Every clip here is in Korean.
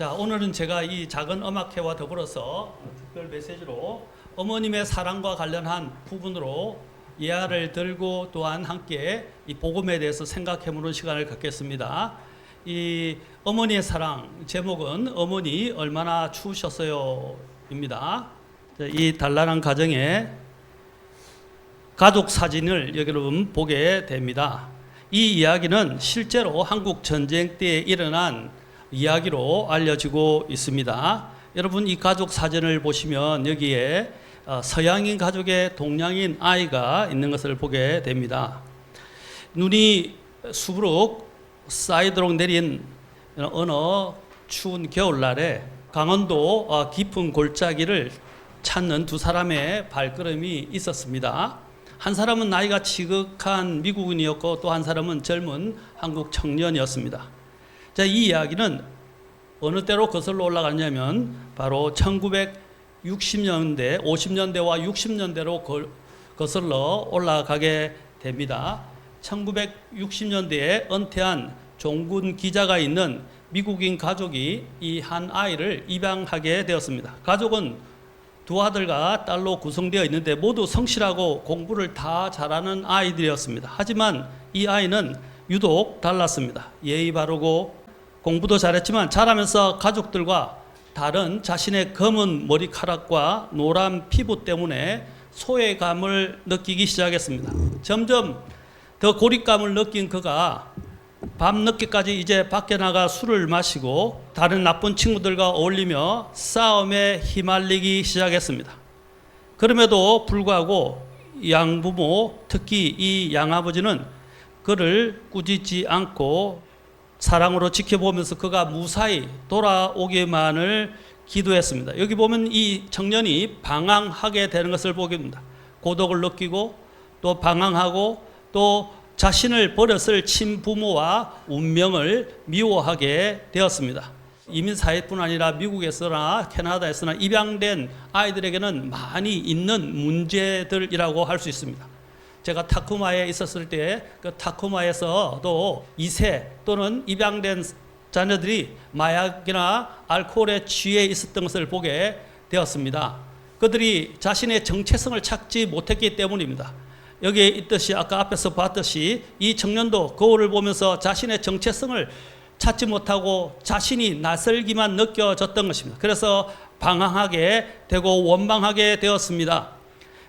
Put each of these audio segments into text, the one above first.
자, 오늘은 제가 이 작은 음악회와 더불어서 특별 메시지로 어머님의 사랑과 관련한 부분으로 예화를 들고 또한 함께 이 복음에 대해서 생각해보는 시간을 갖겠습니다. 이 어머니의 사랑 제목은 어머니 얼마나 추우셨어요 입니다. 이 단란한 가정의 가족 사진을 여러분 보게 됩니다. 이 이야기는 실제로 한국 전쟁 때 일어난 이야기로 알려지고 있습니다. 여러분 이 가족 사진을 보시면 여기에 서양인 가족의 동양인 아이가 있는 것을 보게 됩니다. 눈이 수부룩 쌓이도록 내린 어느 추운 겨울날에 강원도 깊은 골짜기를 찾는 두 사람의 발걸음이 있었습니다. 한 사람은 나이가 지극한 미국인이었고 또 한 사람은 젊은 한국 청년이었습니다. 자, 이 이야기는 어느 때로 거슬러 올라갔냐면 바로 1960년대, 50년대와 60년대로 거슬러 올라가게 됩니다. 1960년대에 은퇴한 종군 기자가 있는 미국인 가족이 이 한 아이를 입양하게 되었습니다. 가족은 두 아들과 딸로 구성되어 있는데 모두 성실하고 공부를 다 잘하는 아이들이었습니다. 하지만 이 아이는 유독 달랐습니다. 예의 바르고 공부도 잘했지만 자라면서 가족들과 다른 자신의 검은 머리카락과 노란 피부 때문에 소외감을 느끼기 시작했습니다. 점점 더 고립감을 느낀 그가 밤늦게까지 이제 밖에 나가 술을 마시고 다른 나쁜 친구들과 어울리며 싸움에 휘말리기 시작했습니다. 그럼에도 불구하고 양부모, 특히 이 양아버지는 그를 꾸짖지 않고 사랑으로 지켜보면서 그가 무사히 돌아오기만을 기도했습니다. 여기 보면 이 청년이 방황하게 되는 것을 보게 됩니다. 고독을 느끼고 또 방황하고 또 자신을 버렸을 친부모와 운명을 미워하게 되었습니다. 이민사회뿐 아니라 미국에서나 캐나다에서나 입양된 아이들에게는 많이 있는 문제들이라고 할 수 있습니다. 제가 타코마에 있었을 때 그 타코마에서도 2세 또는 입양된 자녀들이 마약이나 알코올에 취해 있었던 것을 보게 되었습니다. 그들이 자신의 정체성을 찾지 못했기 때문입니다. 여기에 있듯이 아까 앞에서 봤듯이 이 청년도 거울을 보면서 자신의 정체성을 찾지 못하고 자신이 낯설기만 느껴졌던 것입니다. 그래서 방황하게 되고 원망하게 되었습니다.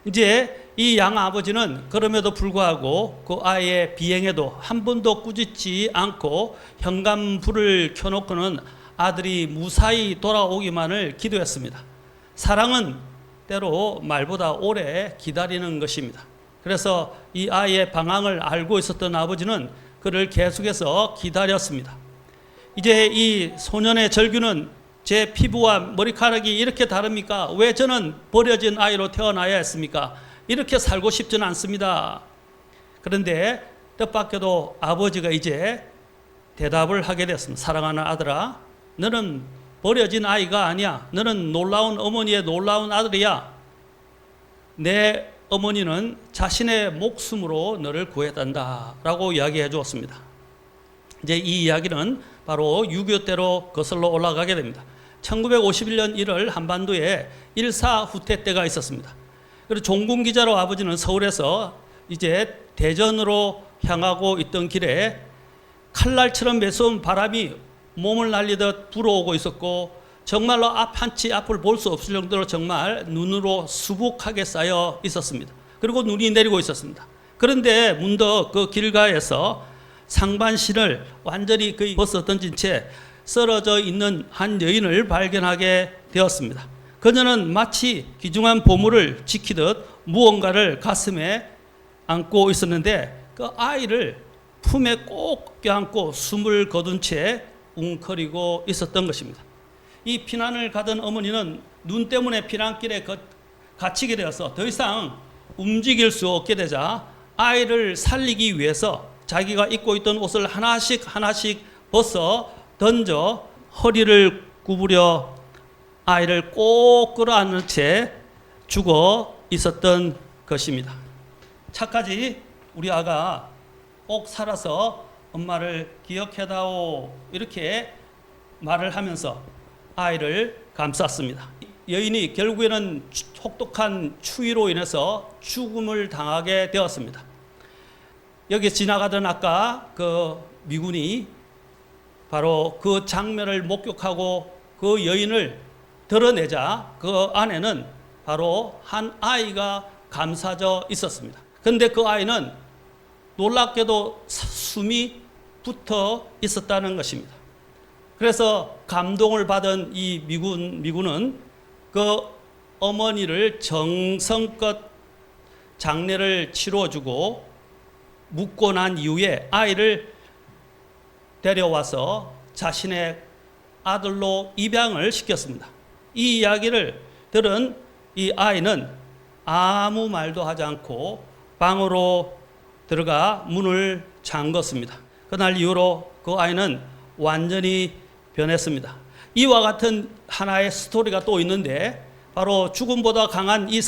이제 이 양아버지는 그럼에도 불구하고 그 아이의 비행에도 한 번도 꾸짖지 않고 현관불을 켜놓고는 아들이 무사히 돌아오기만을 기도했습니다. 사랑은 때로 말보다 오래 기다리는 것입니다. 그래서 이 아이의 방황을 알고 있었던 아버지는 그를 계속해서 기다렸습니다. 이제 이 소년의 절규는 제 피부와 머리카락이 이렇게 다릅니까? 왜 저는 버려진 아이로 태어나야 했습니까? 이렇게 살고 싶지는 않습니다. 그런데 뜻밖에도 아버지가 이제 대답을 하게 됐습니다. 사랑하는 아들아, 너는 버려진 아이가 아니야. 너는 놀라운 어머니의 놀라운 아들이야. 내 어머니는 자신의 목숨으로 너를 구했단다 라고 이야기해 주었습니다. 이제 이 이야기는 바로 6.25 때로 거슬러 올라가게 됩니다. 1951년 1월 한반도에 1.4 후퇴 때가 있었습니다. 그리고 종군 기자로 아버지는 서울에서 이제 대전으로 향하고 있던 길에 칼날처럼 매서운 바람이 몸을 날리듯 불어오고 있었고 정말로 한 치 앞을 볼 수 없을 정도로 정말 눈으로 수북하게 쌓여 있었습니다. 그리고 눈이 내리고 있었습니다. 그런데 문득 그 길가에서 상반신을 완전히 거의 벗어 던진 채 쓰러져 있는 한 여인을 발견하게 되었습니다. 그녀는 마치 귀중한 보물을 지키듯 무언가를 가슴에 안고 있었는데 그 아이를 품에 꼭 껴안고 숨을 거둔 채 웅크리고 있었던 것입니다. 이 피난을 가던 어머니는 눈 때문에 피난길에 갇히게 되어서 더 이상 움직일 수 없게 되자 아이를 살리기 위해서 자기가 입고 있던 옷을 하나씩 벗어 던져 허리를 구부려 아이를 꼭 끌어안는 채 죽어 있었던 것입니다. 차까지 우리 아가 꼭 살아서 엄마를 기억해다오 이렇게 말을 하면서 아이를 감쌌습니다. 여인이 결국에는 혹독한 추위로 인해서 죽음을 당하게 되었습니다. 여기 지나가던 아까 그 미군이 바로 그 장면을 목격하고 그 여인을 드러내자 그 안에는 바로 한 아이가 감싸져 있었습니다. 그런데 그 아이는 놀랍게도 숨이 붙어 있었다는 것입니다. 그래서 감동을 받은 이 미군은 그 어머니를 정성껏 장례를 치러주고 묻고 난 이후에 아이를 데려와서 자신의 아들로 입양을 시켰습니다. 이 이야기를 들은 이 아이는 아무 말도 하지 않고 방으로 들어가 문을 잠궜습니다. 그날 이후로 그 아이는 완전히 변했습니다. 이와 같은 하나의 스토리가 또 있는데 바로 죽음보다 강한 이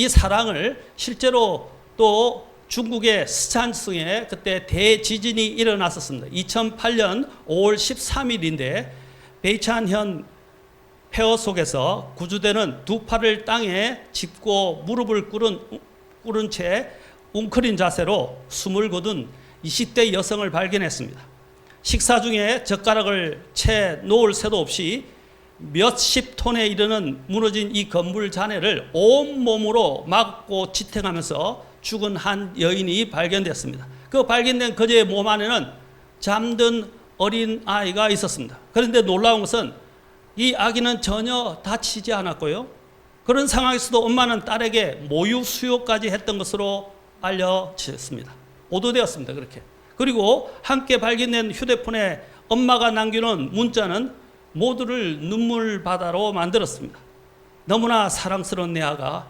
사랑을 실제로 또 중국의 스촨성에 그때 대지진이 일어났었습니다. 2008년 5월 13일인데 베이찬현 폐허 속에서 구조대는 두 팔을 땅에 짚고 무릎을 꿇은 채 웅크린 자세로 숨을 거둔 20대 여성을 발견했습니다. 식사 중에 젓가락을 채 놓을 새도 없이 몇십 톤에 이르는 무너진 이 건물 잔해를 온몸으로 막고 지탱하면서 죽은 한 여인이 발견됐습니다. 그 발견된 그녀의 몸 안에는 잠든 어린 아이가 있었습니다. 그런데 놀라운 것은 이 아기는 전혀 다치지 않았고요. 그런 상황에서도 엄마는 딸에게 모유 수유까지 했던 것으로 알려졌습니다. 보도되었습니다. 그렇게. 그리고 함께 발견된 휴대폰에 엄마가 남기는 문자는 모두를 눈물바다로 만들었습니다. 너무나 사랑스러운 내 아가,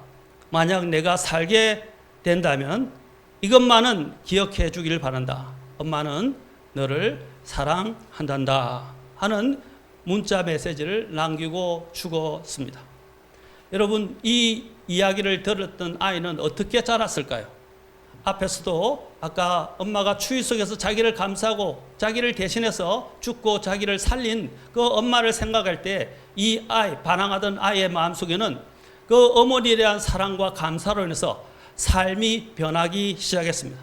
만약 내가 살게 된다면 이것만은 기억해 주길 바란다. 엄마는 너를 사랑한단다 하는 문자 메시지를 남기고 죽었습니다. 여러분, 이 이야기를 들었던 아이는 어떻게 자랐을까요? 앞에서도 아까 엄마가 추위 속에서 자기를 감싸고 자기를 대신해서 죽고 자기를 살린 그 엄마를 생각할 때 이 아이, 반항하던 아이의 마음속에는 그 어머니에 대한 사랑과 감사로 인해서 삶이 변하기 시작했습니다.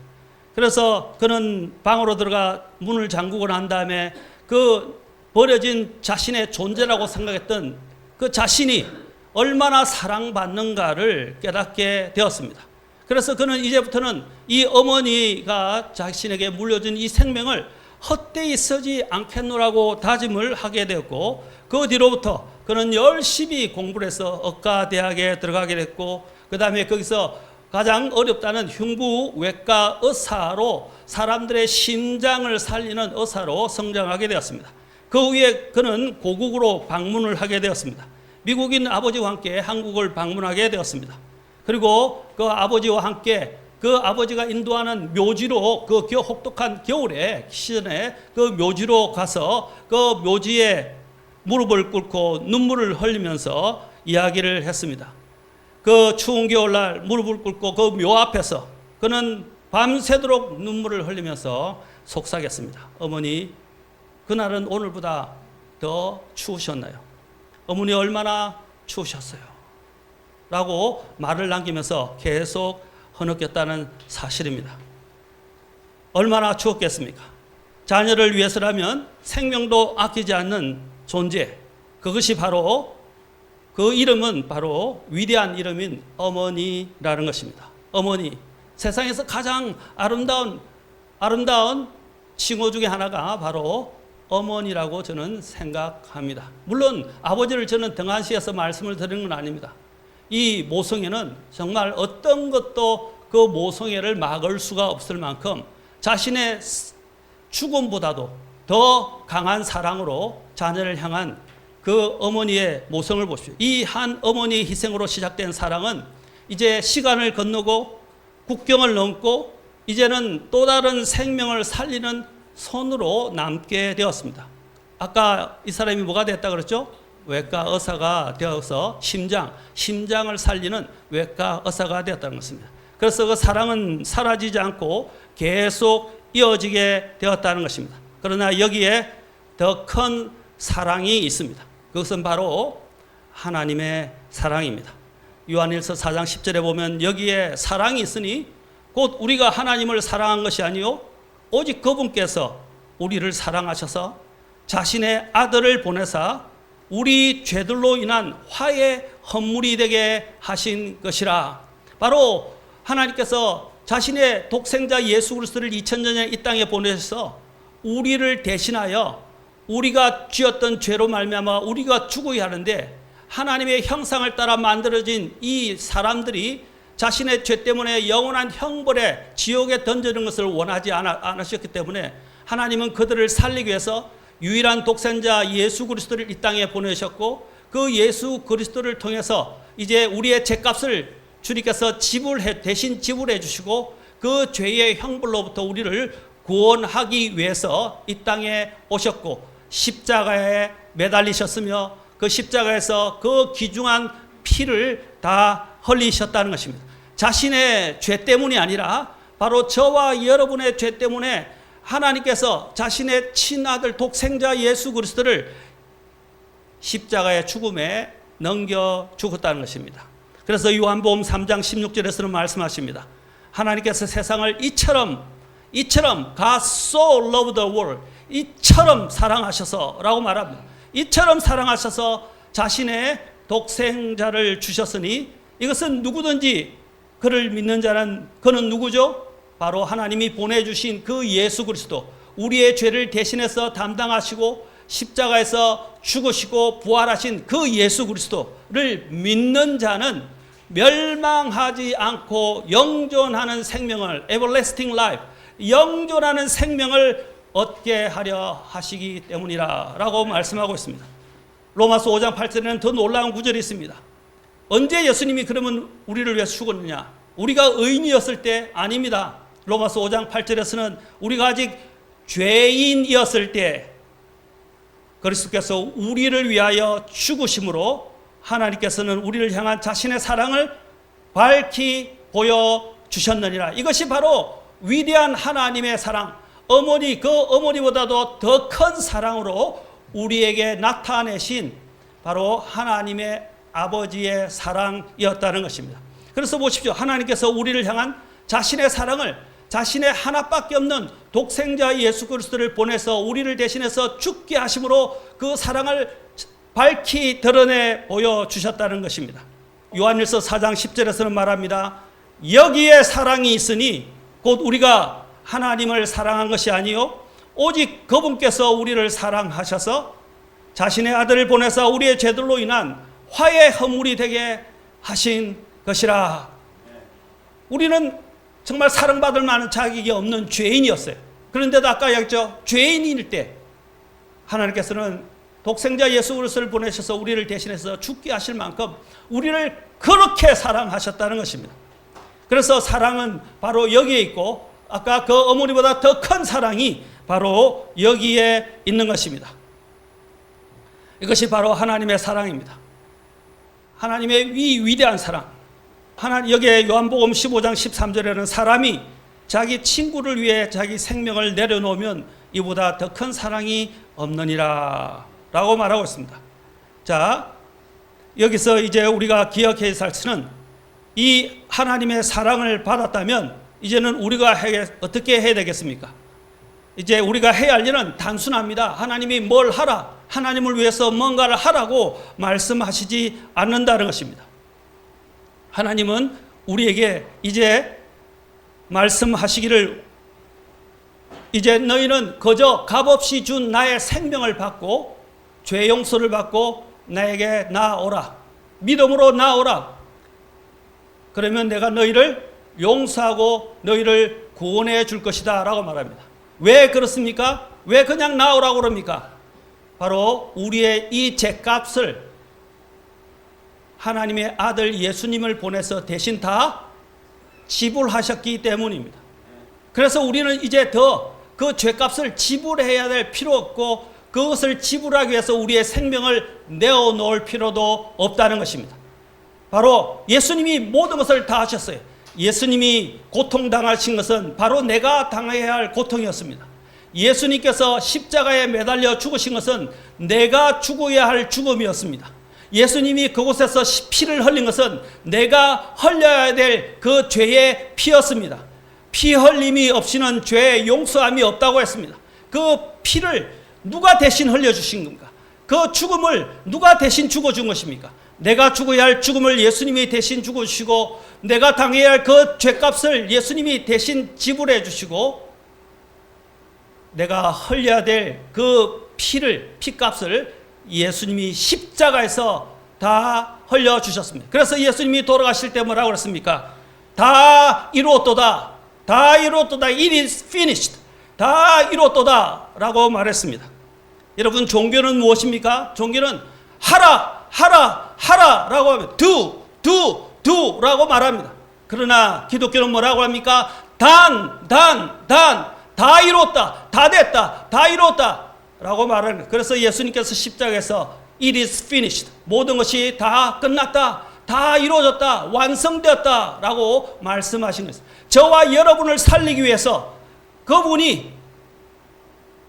그래서 그는 방으로 들어가 문을 잠그고 난 다음에 그 버려진 자신의 존재라고 생각했던 그 자신이 얼마나 사랑받는가를 깨닫게 되었습니다. 그래서 그는 이제부터는 이 어머니가 자신에게 물려준 이 생명을 헛되이 쓰지 않겠노라고 다짐을 하게 되었고, 그 뒤로부터 그는 열심히 공부를 해서 의과대학에 들어가게 됐고, 그 다음에 거기서 가장 어렵다는 흉부외과 의사로 사람들의 심장을 살리는 의사로 성장하게 되었습니다. 그 후에 그는 고국으로 방문을 하게 되었습니다. 미국인 아버지와 함께 한국을 방문하게 되었습니다. 그리고 그 아버지와 함께 그 아버지가 인도하는 묘지로 그 혹독한 겨울에 시즌에 그 묘지로 가서 그 묘지에 무릎을 꿇고 눈물을 흘리면서 이야기를 했습니다. 그 추운 겨울날 무릎을 꿇고 그 묘 앞에서 그는 밤새도록 눈물을 흘리면서 속삭였습니다. 어머니, 그날은 오늘보다 더 추우셨나요? 어머니 얼마나 추우셨어요? 라고 말을 남기면서 계속 흐느꼈다는 사실입니다. 얼마나 추웠겠습니까? 자녀를 위해서라면 생명도 아끼지 않는 존재, 그것이 바로 그 이름은 바로 위대한 이름인 어머니라는 것입니다. 어머니, 세상에서 가장 아름다운 칭호 중에 하나가 바로 어머니라고 저는 생각합니다. 물론 아버지를 저는 등한시해서 말씀을 드리는 건 아닙니다. 이 모성애는 정말 어떤 것도 그 모성애를 막을 수가 없을 만큼 자신의 죽음보다도 더 강한 사랑으로 자녀를 향한 그 어머니의 모성을 보십시오. 이 한 어머니의 희생으로 시작된 사랑은 이제 시간을 건너고 국경을 넘고 이제는 또 다른 생명을 살리는 손으로 남게 되었습니다. 아까 이 사람이 뭐가 됐다 그랬죠? 외과 의사가 되어서 심장을 살리는 외과 의사가 되었다는 것입니다. 그래서 그 사랑은 사라지지 않고 계속 이어지게 되었다는 것입니다. 그러나 여기에 더 큰 사랑이 있습니다. 그것은 바로 하나님의 사랑입니다. 요한일서 4장 10절에 보면 여기에 사랑이 있으니 곧 우리가 하나님을 사랑한 것이 아니요 오직 그분께서 우리를 사랑하셔서 자신의 아들을 보내사 우리 죄들로 인한 화의 헌물이 되게 하신 것이라. 바로 하나님께서 자신의 독생자 예수 그리스도를 2000년 전에 이 땅에 보내셔서 우리를 대신하여 우리가 지었던 죄로 말미암아 우리가 죽어야 하는데 하나님의 형상을 따라 만들어진 이 사람들이 자신의 죄 때문에 영원한 형벌에 지옥에 던지는 것을 원하지 않으셨기 때문에 하나님은 그들을 살리기 위해서 유일한 독생자 예수 그리스도를 이 땅에 보내셨고 그 예수 그리스도를 통해서 이제 우리의 죄값을 주님께서 대신 지불해 주시고 그 죄의 형벌로부터 우리를 구원하기 위해서 이 땅에 오셨고 십자가에 매달리셨으며 그 십자가에서 그 귀중한 피를 다 흘리셨다는 것입니다. 자신의 죄 때문이 아니라 바로 저와 여러분의 죄 때문에 하나님께서 자신의 친아들 독생자 예수 그리스도를 십자가의 죽음에 넘겨 죽었다는 것입니다. 그래서 요한복음 3장 16절에서는 말씀하십니다. 하나님께서 세상을 이처럼 God so loved the world, 이처럼 사랑하셔서 라고 말합니다. 이처럼 사랑하셔서 자신의 독생자를 주셨으니 이것은 누구든지 그를 믿는 자는 그는 누구죠? 바로 하나님이 보내주신 그 예수 그리스도, 우리의 죄를 대신해서 담당하시고 십자가에서 죽으시고 부활하신 그 예수 그리스도를 믿는 자는 멸망하지 않고 영존하는 생명을, everlasting life, 영존하는 생명을 얻게 하려 하시기 때문이라 라고 말씀하고 있습니다. 로마서 5장 8절에는 더 놀라운 구절이 있습니다. 언제 예수님이 그러면 우리를 위해 죽었느냐? 우리가 의인이었을 때? 아닙니다. 로마서 5장 8절에서는 우리가 아직 죄인이었을 때 그리스도께서 우리를 위하여 죽으심으로 하나님께서는 우리를 향한 자신의 사랑을 밝히 보여주셨느니라. 이것이 바로 위대한 하나님의 사랑, 그 어머니보다도 더 큰 사랑으로 우리에게 나타내신 바로 하나님의 아버지의 사랑이었다는 것입니다. 그래서 보십시오. 하나님께서 우리를 향한 자신의 사랑을 자신의 하나밖에 없는 독생자 예수 그리스도를 보내서 우리를 대신해서 죽게 하심으로 그 사랑을 밝히 드러내 보여주셨다는 것입니다. 요한일서 4장 10절에서는 말합니다. 여기에 사랑이 있으니 곧 우리가 하나님을 사랑한 것이 아니요 오직 그분께서 우리를 사랑하셔서 자신의 아들을 보내서 우리의 죄들로 인한 화의 허물이 되게 하신 것이라. 우리는 정말 사랑받을 만한 자격이 없는 죄인이었어요. 그런데도 아까 얘기했죠. 죄인일 때 하나님께서는 독생자 예수 그리스도를 보내셔서 우리를 대신해서 죽게 하실 만큼 우리를 그렇게 사랑하셨다는 것입니다. 그래서 사랑은 바로 여기에 있고 아까 그 어머니보다 더 큰 사랑이 바로 여기에 있는 것입니다. 이것이 바로 하나님의 사랑입니다. 하나님의 위대한 사랑. 여기에 요한복음 15장 13절에는 사람이 자기 친구를 위해 자기 생명을 내려놓으면 이보다 더 큰 사랑이 없느니라 라고 말하고 있습니다. 자, 여기서 이제 우리가 기억해야 할 것은 이 하나님의 사랑을 받았다면 이제는 우리가 어떻게 해야 되겠습니까? 이제 우리가 해야 할 일은 단순합니다. 하나님이 뭘 하라, 하나님을 위해서 뭔가를 하라고 말씀하시지 않는다는 것입니다. 하나님은 우리에게 이제 말씀하시기를 이제 너희는 그저 값없이 준 나의 생명을 받고 죄 용서를 받고 나에게 나아오라. 믿음으로 나아오라. 그러면 내가 너희를 용서하고 너희를 구원해 줄 것이다 라고 말합니다. 왜 그렇습니까? 왜 그냥 나오라고 그럽니까? 바로 우리의 이 죄값을 하나님의 아들 예수님을 보내서 대신 다 지불하셨기 때문입니다. 그래서 우리는 이제 더 그 죄값을 지불해야 될 필요 없고 그것을 지불하기 위해서 우리의 생명을 내어놓을 필요도 없다는 것입니다. 바로 예수님이 모든 것을 다 하셨어요. 예수님이 고통당하신 것은 바로 내가 당해야 할 고통이었습니다. 예수님께서 십자가에 매달려 죽으신 것은 내가 죽어야 할 죽음이었습니다. 예수님이 그곳에서 피를 흘린 것은 내가 흘려야 될 그 죄의 피였습니다. 피 흘림이 없이는 죄의 용서함이 없다고 했습니다. 그 피를 누가 대신 흘려주신 겁니까? 그 죽음을 누가 대신 죽어준 것입니까? 내가 죽어야 할 죽음을 예수님이 대신 죽어주시고, 내가 당해야 할 그 죄값을 예수님이 대신 지불해 주시고, 내가 흘려야 될 그 피값을 예수님이 십자가에서 다 흘려주셨습니다. 그래서 예수님이 돌아가실 때 뭐라고 그랬습니까? 다 이루었도다. 다 이루었도다. It is finished. 다 이루었도다 라고 말했습니다. 여러분, 종교는 무엇입니까? 종교는 하라 라고 하면 do 라고 말합니다. 그러나 기독교는 뭐라고 합니까? 다 이루었다, 다 됐다, 다 이루었다 라고 말하는 거예요. 그래서 예수님께서 십자가에서 It is finished, 모든 것이 다 끝났다, 다 이루어졌다, 완성되었다 라고 말씀하신 것입니다. 저와 여러분을 살리기 위해서 그분이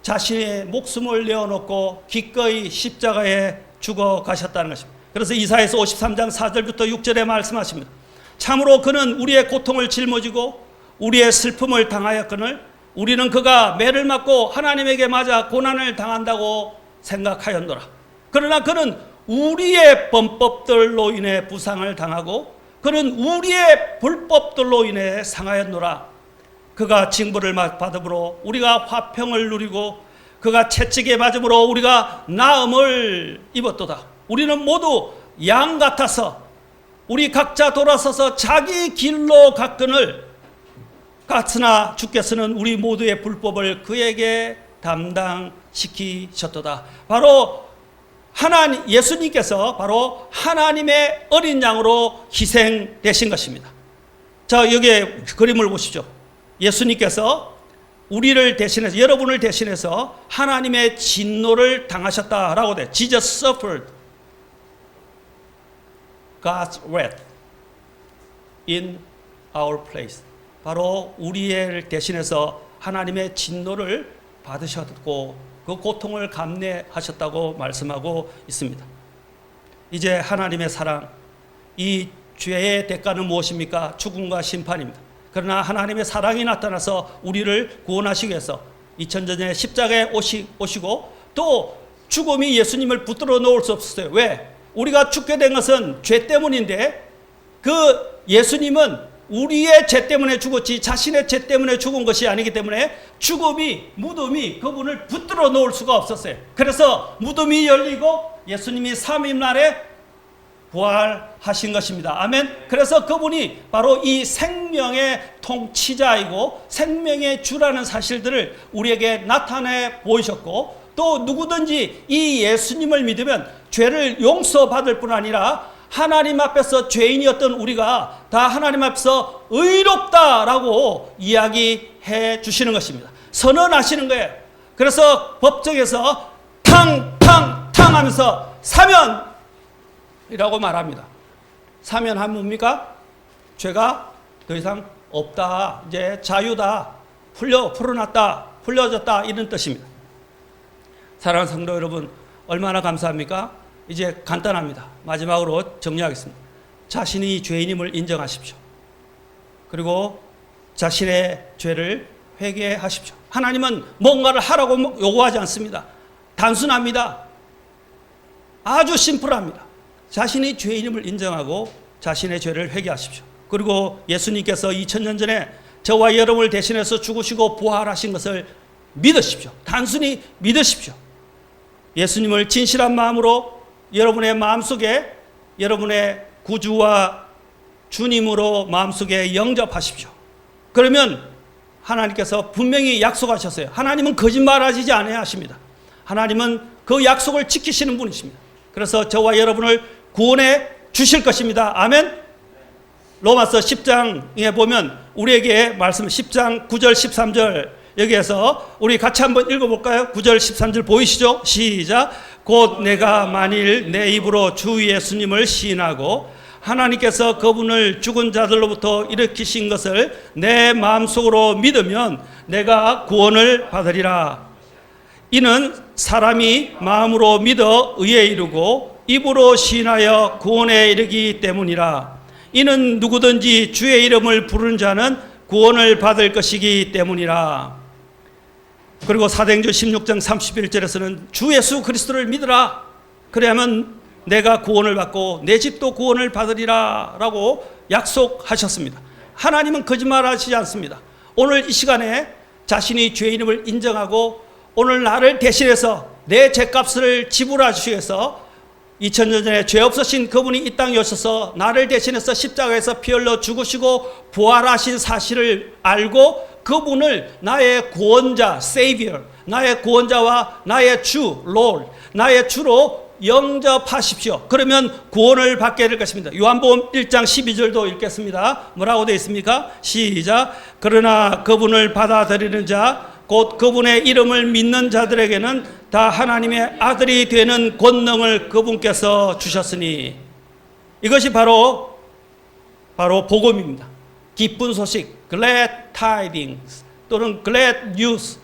자신의 목숨을 내어놓고 기꺼이 십자가에 죽어 가셨다는 것입니다. 그래서 이사야서 53장 4절부터 6절에 말씀하십니다. 참으로 그는 우리의 고통을 짊어지고 우리의 슬픔을 당하였거늘 우리는 그가 매를 맞고 하나님에게 맞아 고난을 당한다고 생각하였노라. 그러나 그는 우리의 범법들로 인해 부상을 당하고 그는 우리의 불법들로 인해 상하였노라. 그가 징벌을 받음으로 우리가 화평을 누리고 그가 채찍에 맞음으로 우리가 나음을 입었도다. 우리는 모두 양 같아서 우리 각자 돌아서서 자기 길로 갔거늘 같으나 주께서는 우리 모두의 불법을 그에게 담당시키셨도다. 바로 예수님께서 바로 하나님의 어린 양으로 희생되신 것입니다. 자, 여기에 그림을 보시죠. 예수님께서 우리를 대신해서, 여러분을 대신해서 하나님의 진노를 당하셨다라고 돼. Jesus suffered God's wrath in our place. 바로 우리를 대신해서 하나님의 진노를 받으셨고 그 고통을 감내하셨다고 말씀하고 있습니다. 이제 하나님의 사랑, 이 죄의 대가는 무엇입니까? 죽음과 심판입니다. 그러나 하나님의 사랑이 나타나서 우리를 구원하시기 위해서 2000년 전에 십자가에 오시고 또 죽음이 예수님을 붙들어 놓을 수 없었어요. 왜? 우리가 죽게 된 것은 죄 때문인데 그 예수님은 우리의 죄 때문에 죽었지 자신의 죄 때문에 죽은 것이 아니기 때문에 무덤이 그분을 붙들어 놓을 수가 없었어요. 그래서 무덤이 열리고 예수님이 3일 날에 부활하신 것입니다. 아멘. 그래서 그분이 바로 이 생명의 통치자이고 생명의 주라는 사실들을 우리에게 나타내 보이셨고, 또 누구든지 이 예수님을 믿으면 죄를 용서받을 뿐 아니라 하나님 앞에서 죄인이었던 우리가 다 하나님 앞에서 의롭다라고 이야기해 주시는 것입니다. 선언하시는 거예요. 그래서 법정에서 탕탕탕 하면서 사면이라고 말합니다. 사면하면 뭡니까? 죄가 더 이상 없다, 이제 자유다, 풀어놨다, 풀려졌다, 이런 뜻입니다. 사랑하는 성도 여러분, 얼마나 감사합니까? 이제 간단합니다. 마지막으로 정리하겠습니다. 자신이 죄인임을 인정하십시오. 그리고 자신의 죄를 회개하십시오. 하나님은 뭔가를 하라고 요구하지 않습니다. 단순합니다. 아주 심플합니다. 자신이 죄인임을 인정하고 자신의 죄를 회개하십시오. 그리고 예수님께서 2000년 전에 저와 여러분을 대신해서 죽으시고 부활하신 것을 믿으십시오. 단순히 믿으십시오. 예수님을 진실한 마음으로 여러분의 마음속에 여러분의 구주와 주님으로 마음속에 영접하십시오. 그러면 하나님께서 분명히 약속하셨어요. 하나님은 거짓말하시지 않으십니다. 하나님은 그 약속을 지키시는 분이십니다. 그래서 저와 여러분을 구원해 주실 것입니다. 아멘. 로마서 10장에 보면 우리에게 말씀 10장 9절 13절 여기에서 우리 같이 한번 읽어볼까요? 9절 13절 보이시죠? 시작. 곧 내가 만일 내 입으로 주 예수님을 시인하고 하나님께서 그분을 죽은 자들로부터 일으키신 것을 내 마음속으로 믿으면 내가 구원을 받으리라. 이는 사람이 마음으로 믿어 의에 이르고 입으로 시인하여 구원에 이르기 때문이라. 이는 누구든지 주의 이름을 부르는 자는 구원을 받을 것이기 때문이라. 그리고 사도행전 16장 31절에서는 주 예수 그리스도를 믿으라. 그래야만 내가 구원을 받고 내 집도 구원을 받으리라 라고 약속하셨습니다. 하나님은 거짓말하시지 않습니다. 오늘 이 시간에 자신이 죄인임을 인정하고 오늘 나를 대신해서 내 죄값을 지불하시기 위해서 2000년 전에 죄 없으신 그분이 이 땅에 오셔서 나를 대신해서 십자가에서 피 흘려 죽으시고 부활하신 사실을 알고 그분을 나의 구원자, Savior, 나의 구원자와 나의 주, Lord, 나의 주로 영접하십시오. 그러면 구원을 받게 될 것입니다. 요한복음 1장 12절도 읽겠습니다. 뭐라고 되어 있습니까? 시작. 그러나 그분을 받아들이는 자, 곧 그분의 이름을 믿는 자들에게는 다 하나님의 아들이 되는 권능을 그분께서 주셨으니. 이것이 바로 복음입니다. 기쁜 소식, glad tidings 또는 glad news,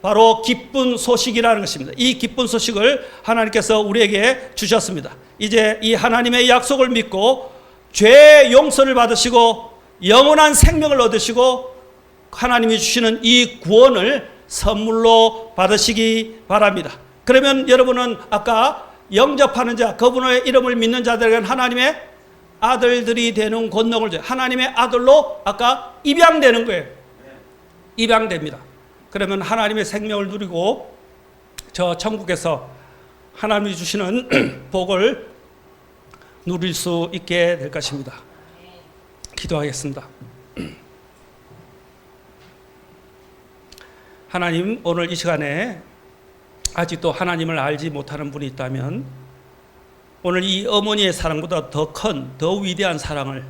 바로 기쁜 소식이라는 것입니다. 이 기쁜 소식을 하나님께서 우리에게 주셨습니다. 이제 이 하나님의 약속을 믿고 죄 용서를 받으시고 영원한 생명을 얻으시고 하나님이 주시는 이 구원을 선물로 받으시기 바랍니다. 그러면 여러분은 아까 영접하는 자, 그분의 이름을 믿는 자들에게는 하나님의 아들들이 되는 권능을 줘요. 하나님의 아들로 아까 입양되는 거예요. 입양됩니다. 그러면 하나님의 생명을 누리고 저 천국에서 하나님이 주시는 복을 누릴 수 있게 될 것입니다. 기도하겠습니다. 하나님, 오늘 이 시간에 아직도 하나님을 알지 못하는 분이 있다면 오늘 이 어머니의 사랑보다 더 큰, 더 위대한 사랑을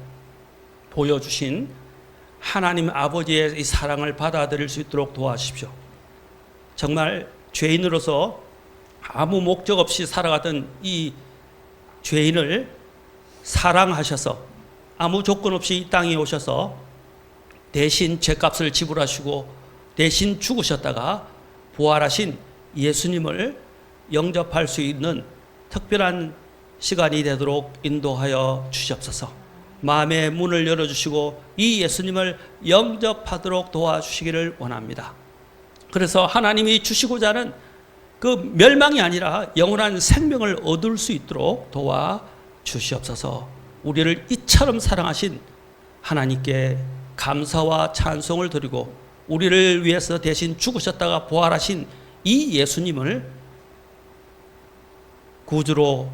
보여주신 하나님 아버지의 이 사랑을 받아들일 수 있도록 도와주십시오. 정말 죄인으로서 아무 목적 없이 살아가던 이 죄인을 사랑하셔서 아무 조건 없이 이 땅에 오셔서 대신 죄값을 지불하시고 대신 죽으셨다가 부활하신 예수님을 영접할 수 있는 특별한 시간이 되도록 인도하여 주시옵소서. 마음의 문을 열어주시고 이 예수님을 영접하도록 도와주시기를 원합니다. 그래서 하나님이 주시고자 하는 그 멸망이 아니라 영원한 생명을 얻을 수 있도록 도와주시옵소서. 우리를 이처럼 사랑하신 하나님께 감사와 찬송을 드리고 우리를 위해서 대신 죽으셨다가 부활하신 이 예수님을 구주로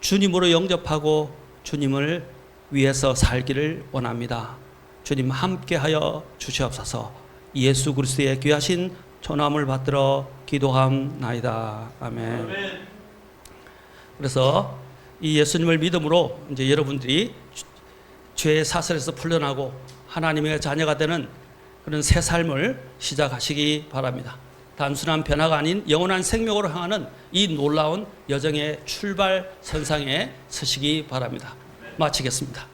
주님으로 영접하고 주님을 위해서 살기를 원합니다. 주님 함께하여 주시옵소서. 예수 그리스도의 귀하신 초남을 받들어 기도함나이다. 아멘. 그래서 이 예수님을 믿음으로 이제 여러분들이 죄의 사슬에서 풀려나고 하나님의 자녀가 되는 그런 새 삶을 시작하시기 바랍니다. 단순한 변화가 아닌 영원한 생명으로 향하는 이 놀라운 여정의 출발선상에 서시기 바랍니다. 마치겠습니다.